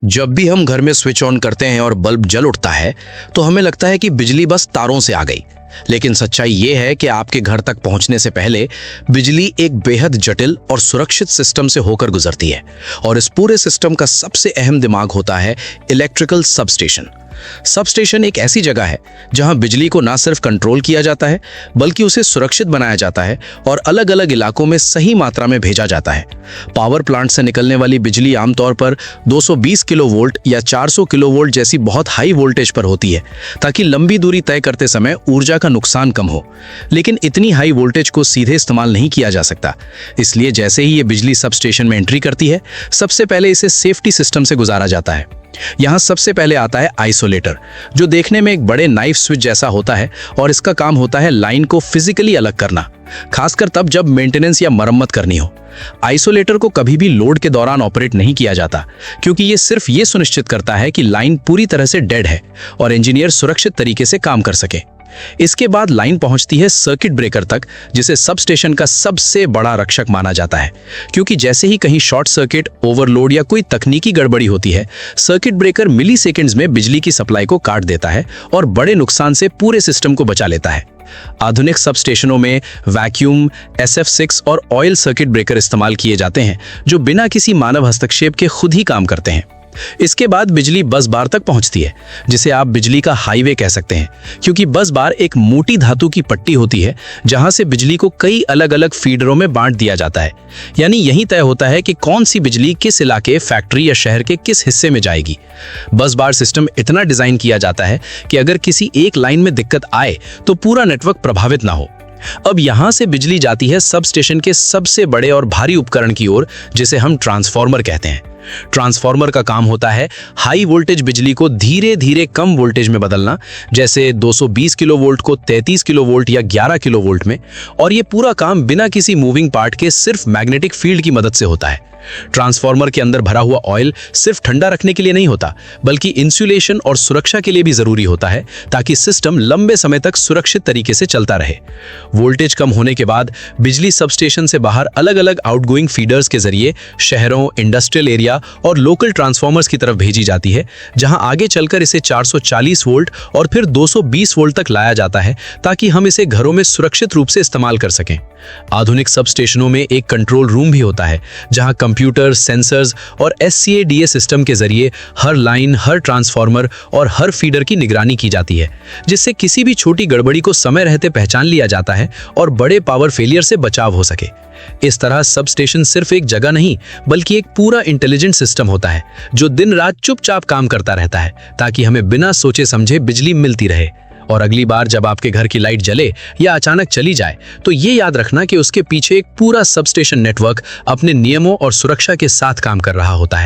जब भी हम घर में स्विच ऑन करते हैं और बल्ब जल उठता है तो हमें लगता है कि बिजली बस तारों से आ गई। लेकिन सच्चाई ये है कि आपके घर तक पहुंचने से पहले बिजली एक बेहद जटिल और सुरक्षित सिस्टम से होकर गुजरती है, और इस पूरे सिस्टम का सबसे अहम दिमाग होता है इलेक्ट्रिकल सबस्टेशन। सबस्टेशन एक ऐसी जगह है जहां बिजली को ना सिर्फ कंट्रोल किया जाता है बल्कि उसे सुरक्षित बनाया जाता है और अलग अलग इलाकों में सही मात्रा में भेजा जाता है। पावर प्लांट से निकलने वाली बिजली आमतौर पर 220 किलोवोल्ट या 400 किलोवोल्ट जैसी बहुत हाई वोल्टेज पर होती है, ताकि लंबी दूरी तय करते समय ऊर्जा का नुकसान कम हो। लेकिन इतनी हाई वोल्टेज को सीधे इस्तेमाल नहीं किया जा सकता, इसलिए जैसे ही ये बिजली सबस्टेशन में एंट्री करती है, सबसे पहले इसे सेफ्टी सिस्टम से गुजारा जाता है। यहाँ सबसे पहले आता है आइसोलेटर, जो देखने में एक बड़े नाइफ स्विच जैसा होता है, और इसका काम होता है लाइन को फिजिकली अलग करना, खासकर तब जब मेंटेनेंस या मरम्मत करनी हो। आइसोलेटर को कभी भी लोड के दौरान ऑपरेट नहीं किया जाता, क्योंकि ये सिर्फ ये सुनिश्चित करता है कि लाइन पूरी तरह से डेड है और इंजीनियर सुरक्षित तरीके से काम कर सके। इसके बाद लाइन पहुंचती है सर्किट ब्रेकर तक, जिसे सबस्टेशन का सबसे बड़ा रक्षक माना जाता है, क्योंकि जैसे ही कहीं शॉर्ट सर्किट, ओवरलोड या कोई तकनीकी गड़बड़ी होती है, सर्किट ब्रेकर मिली सेकेंड्स में बिजली की सप्लाई को काट देता है और बड़े नुकसान से पूरे सिस्टम को बचा लेता है। आधुनिक सबस्टेशनों में वैक्यूम, SF6 और ऑयल सर्किट ब्रेकर इस्तेमाल किए जाते हैं, जो बिना किसी मानव हस्तक्षेप के खुद ही काम करते हैं। इसके बाद बिजली बस बार तक पहुंचती है, जिसे आप बिजली का हाईवे कह सकते हैं, क्योंकि बस बार एक मोटी धातु की पट्टी होती है जहां से बिजली को कई अलग अलग फीडरों में बांट दिया जाता है। यानी यही तय होता है कि कौन सी बिजली किस इलाके, फैक्ट्री या शहर के किस हिस्से में जाएगी। बस बार सिस्टम इतना डिजाइन किया जाता है कि अगर किसी एक लाइन में दिक्कत आए तो पूरा नेटवर्क प्रभावित ना हो। अब यहां से बिजली जाती है सबस्टेशन के सबसे बड़े और भारी उपकरण की ओर, जिसे हम ट्रांसफार्मर कहते हैं। ट्रांसफार्मर का काम होता है हाई वोल्टेज बिजली को धीरे धीरे कम वोल्टेज में बदलना, जैसे 220 किलोवोल्ट को 33 किलोवोल्ट या 11 किलोवोल्ट में, और ये पूरा काम बिना किसी मूविंग पार्ट के सिर्फ मैग्नेटिक फील्ड की मदद से होता है। ट्रांसफार्मर के अंदर भरा हुआ ऑयल सिर्फ ठंडा रखने के लिए नहीं होता, बल्कि इंसुलेशन और सुरक्षा के लिए भी जरूरी होता है, ताकि सिस्टम लंबे समय तक सुरक्षित तरीके से चलता रहे। वोल्टेज कम होने के बाद बिजली सबस्टेशन से बाहर अलग अलग आउटगोइंग फीडर्स के जरिए शहरों, इंडस्ट्रियल एरिया और लोकल ट्रांसफार्मर्स की तरफ भेजी जाती है, जहां आगे चलकर इसे 440 वोल्ट और फिर 220 वोल्ट तक लाया जाता है, ताकि हम इसे घरों में सुरक्षित रूप से इस्तेमाल कर सकें। आधुनिक सबस्टेशनों में एक कंट्रोल रूम भी होता है, जहां कंप्यूटर, सेंसर्स और SCADA सिस्टम के जरिए हर लाइन, हर ट्रांसफार्मर और हर फीडर की निगरानी की जाती है, जिससे किसी भी छोटी गड़बड़ी को समय रहते पहचान लिया जाता है और बड़े पावर फेलियर से बचाव हो सके। इस तरह सबस्टेशन सिर्फ एक जगह नहीं, बल्कि एक पूरा इंटेलिजेंट सिस्टम होता है, जो दिन रात चुपचाप काम करता रहता है, ताकि हमें बिना सोचे समझे बिजली मिलती रहे। और अगली बार जब आपके घर की लाइट जले या अचानक चली जाए, तो ये याद रखना कि उसके पीछे एक पूरा सबस्टेशन नेटवर्क अपने नियमों और सुरक्षा के साथ काम कर रहा होता है।